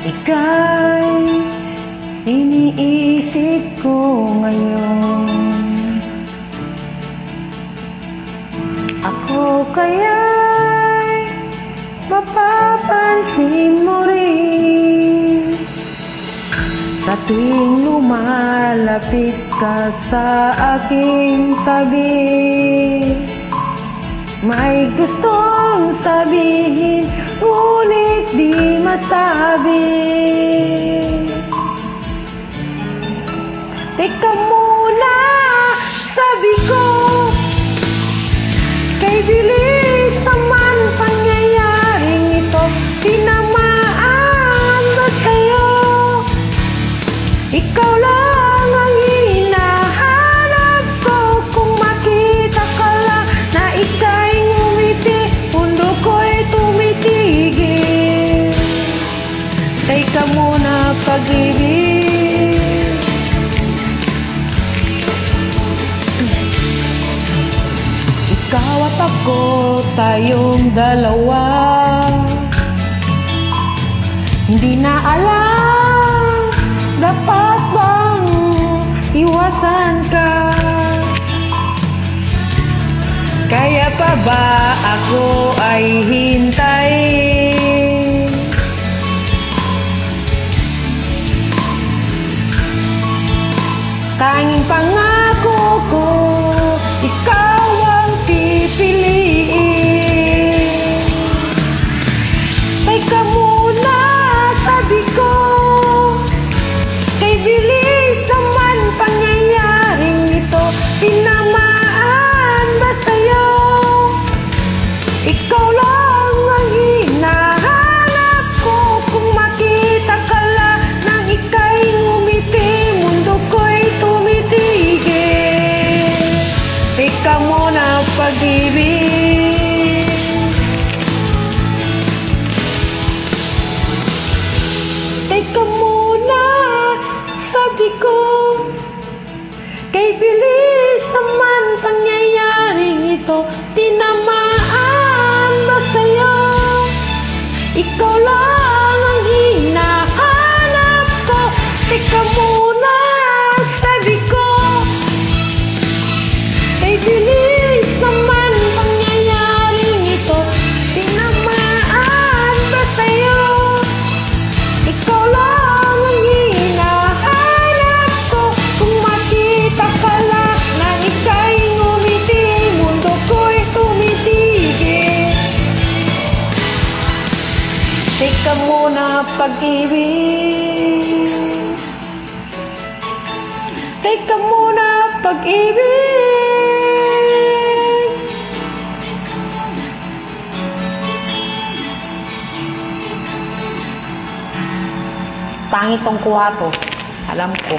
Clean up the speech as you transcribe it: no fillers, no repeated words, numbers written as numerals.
Ika'y iniisip ko ngayon. Ako kaya'y mapapansin mo rin sa tuwing lumalapit ka sa aking tabi. May gustong sabihin, ngunit di masabi. Teka muna, sabi ko, kay bilis naman pangyayaring ito. Tinamaan ba sa'yo? Ikaw lang ang hinahanap ko. Kung makita ka lang na ika'y ngumiti, mundo ko'y tumitigil. Teka muna, pag-ibig, ikaw at ako, tayong dalawa. Hindi na alam, dapat bang iwasan ka? Kaya pa ba ako ay hintayin? Tanging pangako ko, ikaw ang pipiliin. Teka muna, sabi ko, kay bilis naman pangyayaring ito. Tinamaan ba sa'yo? Ikaw lang ang hinahanap ko. Kung makita ka lang nang ika'y ngumiti, mundo ko'y tumitigil. Teka muna, pag-ibig, teka muna, sabi ko, kay bilis naman pangyayaring ito. Tinamaan ba sa'yo? Ikaw lang ang hinahanap ko. Teka muna, sabi ko, kay bilis naman pangyayaring ito. Tinamaan ba sa'yo? Ikaw lang ang hinahanap ko. Kung makita ka lang nang ika'y ngumiti, mundo ko'y tumitigil. Teka muna, pag-ibig, teka muna, pag-ibig. Pangit tong kuha to, alam ko.